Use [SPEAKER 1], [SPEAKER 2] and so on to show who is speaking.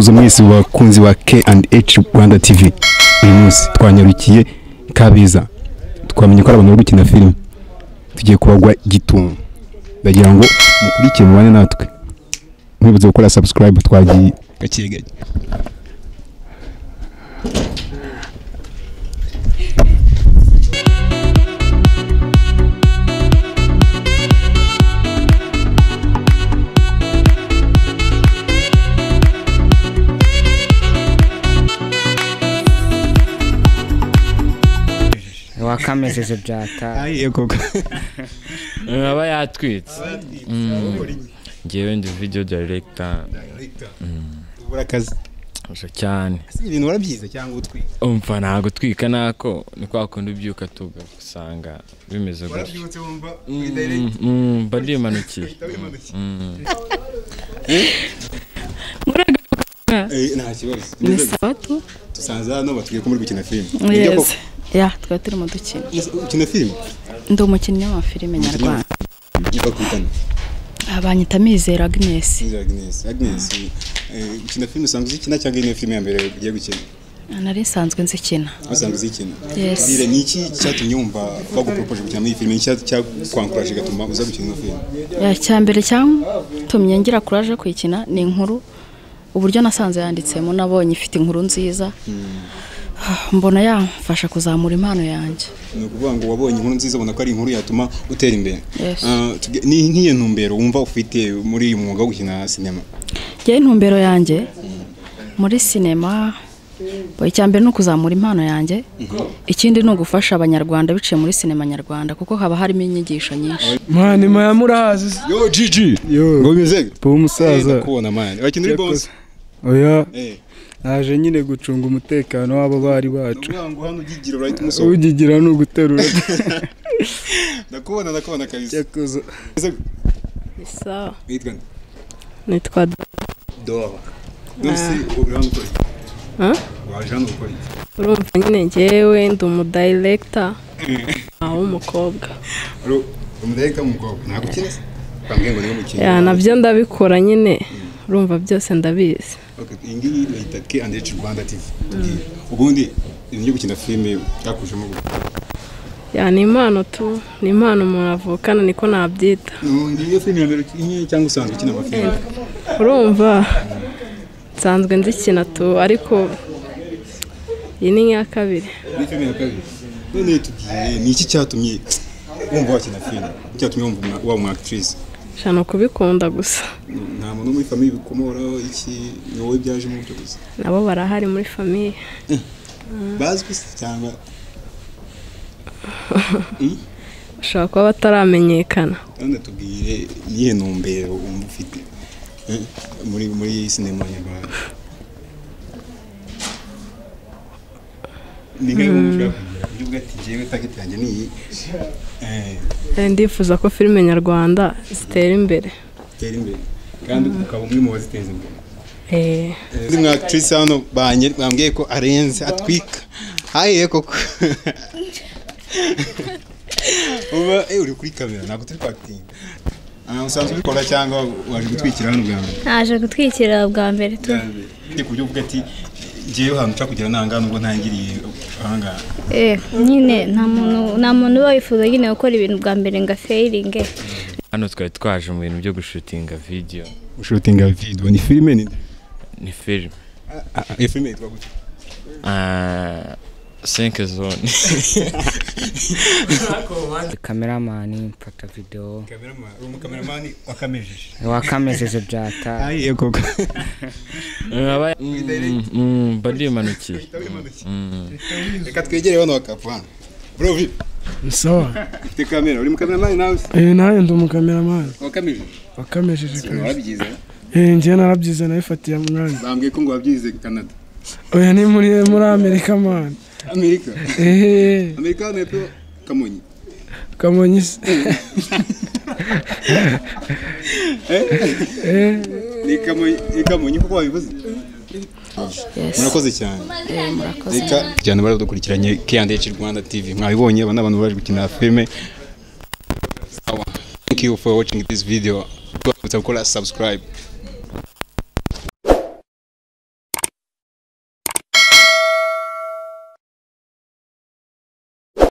[SPEAKER 1] Ndabasuza mwese bakunzi wa K&H Rwanda TV. Uyu munsi twanyarukiye Kabeza. Twamenye ko ari abantu bari gukina film. Tugiye kubagwa Gitumo. Ndagira ngo mukurikire mubane natwe. Mwibuze gukora subscribe twagiye gake gake.
[SPEAKER 2] Wakamejeje byata
[SPEAKER 1] Ayi koko.
[SPEAKER 2] aba yatwitse ngewe ndi video director
[SPEAKER 1] Urakaze
[SPEAKER 2] cyane
[SPEAKER 1] ibintu warabyize cyangwa utwika
[SPEAKER 2] umva ntago twika nako ni kwa kundi ubyuka tuga gusanga bimeze gutyo
[SPEAKER 1] warabyutse wumva kuri direct
[SPEAKER 2] bandi manukiye
[SPEAKER 1] nta kibazo
[SPEAKER 3] ni sabato
[SPEAKER 1] tusanze hano batwiye ko muri gukina film
[SPEAKER 3] yes ya twari turi mu dukino
[SPEAKER 1] ukina film
[SPEAKER 3] ndi umukinnyi wa filime nyarwanda
[SPEAKER 1] bakutana
[SPEAKER 3] abanyita Mizero Agnes
[SPEAKER 1] ukina film usanzwe ukina cyangwa ni film ya mbere ugiye gukina
[SPEAKER 3] nari nsanzwe nzikina
[SPEAKER 1] usanzwe uzikina
[SPEAKER 3] yes
[SPEAKER 1] dire niki cyatumye wumva bagupropose gukina muri film cyakwankuraje gatuma uza gukina film
[SPEAKER 3] ya cyambere cyatumye ngira courage kuyikina ni inkuru uburyo nasanze yanditsemo nabonye ifite inkuru nziza mbona yamfasha kuzamura impano yanjye
[SPEAKER 1] no kuvuga ngo wabonye inkuru nziza ubona ko ari inkuru yatuma utera imbere
[SPEAKER 3] yes.
[SPEAKER 1] Ni nkiye ntumbero wumva ufite muri uyu mwuga wo gukina sinema
[SPEAKER 3] je intumbero yanjye muri sinema icyambere no kuzamura impano yanjye ikindi no gufasha abanyarwanda biciye muri sinema nyarwanda kuko haba harimo inyigisho nyinshi
[SPEAKER 4] mani maya murahazi
[SPEAKER 1] yo Gigi
[SPEAKER 4] yo
[SPEAKER 1] ngo bimeze
[SPEAKER 4] po umusaza
[SPEAKER 1] kubona mani bakina uri boss
[SPEAKER 4] oya naje nyine gucunga umutekano wabo bari bacu
[SPEAKER 1] ngo hano ugigira right umuso
[SPEAKER 4] ugigira no guterura
[SPEAKER 1] ndakubona kabisa
[SPEAKER 4] yakoze
[SPEAKER 3] sawa
[SPEAKER 1] witwa
[SPEAKER 3] nitwa
[SPEAKER 1] Dora nose uranga ukora wajana ukora
[SPEAKER 5] urumva nyine ngewe ndi umudirector w'umukobwa
[SPEAKER 1] umudirector w'umukobwa ntabwo ukina bambwiye ngo niwe mukinnyi
[SPEAKER 5] ya nabyo ndabikora nyine urumva byose ndabizi
[SPEAKER 1] ingiyi bayita K&H Rwanda TV ubundi ibyo gukina filime yakujemo
[SPEAKER 5] ya ni impano tu ni impano umuntu avukana niko nabyita
[SPEAKER 1] niyo filime ya mbere cyangwa usanzwe ukina amafilime
[SPEAKER 5] urumva nsanzwe nzikina tu ariko iyi ni nk'iya kabiri
[SPEAKER 1] ni filime ya kabiri none tugiye ni iki cyatumye wumva wakina filime cyatumye wumva wa mu actrice
[SPEAKER 5] shano kubikunda gusa
[SPEAKER 1] nta muntu muri famille bikomora iki wowe byaje mu byo gusa
[SPEAKER 5] nabo barahari muri famille
[SPEAKER 1] bazwi cyangwa
[SPEAKER 5] ushobora kuba bataramenyekana
[SPEAKER 1] none tubwire nihe ntumbero wumva ufite muri sinema nyarwanda ni nkaho ushaka kugira ibyo ati jewe target yanjye ni
[SPEAKER 5] ndifuza ko filime nyarwanda zitera imbere
[SPEAKER 1] kandi ukaba umwe mu baziteza imbere ndi mwa actrice hano bambwiye ko arenze atwika haye koko uba uri kuri kamera ntabwo turi kwatinga usanzwe ubikora cyangwa waje gutwikira hano bwa mbere
[SPEAKER 6] naje gutwikira bwa mbere tu
[SPEAKER 1] ndi kubyo uvuga ati ngiye hano nca kugira nanga nubwo ntangiriye ahanga
[SPEAKER 6] nyine nta muntu uba wifuza nyine gukora ibintu bwa mbere nga failing
[SPEAKER 2] hano twari twaje mu bintu byo gushutinga video
[SPEAKER 1] ni filime
[SPEAKER 2] ni film
[SPEAKER 1] filime yitwa gute
[SPEAKER 2] 5 zone
[SPEAKER 7] cameraman mfata video
[SPEAKER 1] cameraman
[SPEAKER 7] wakamejeje byata
[SPEAKER 1] ayi koko
[SPEAKER 2] aba bandi manukiye
[SPEAKER 1] reka twegere hano bakapana bro vi
[SPEAKER 4] sawa
[SPEAKER 1] te kamera uri mu cameraman nawe
[SPEAKER 4] nawe ndi umukameraman wakamejeje
[SPEAKER 1] warabyize
[SPEAKER 4] nje narabyize nayifatiye mwanya
[SPEAKER 1] bambwiye ko ngo wabyize Canada
[SPEAKER 4] oya ni muri Amerika man
[SPEAKER 1] Amerika Amerika nepo Kamonyi ni Kamonyi kuko wabivuze murakoze cyane reka cyane baradukurikiranye K&H Rwanda TV mwabibonye abana abantu baje gukina filme thank you for watching this video. Subscribe.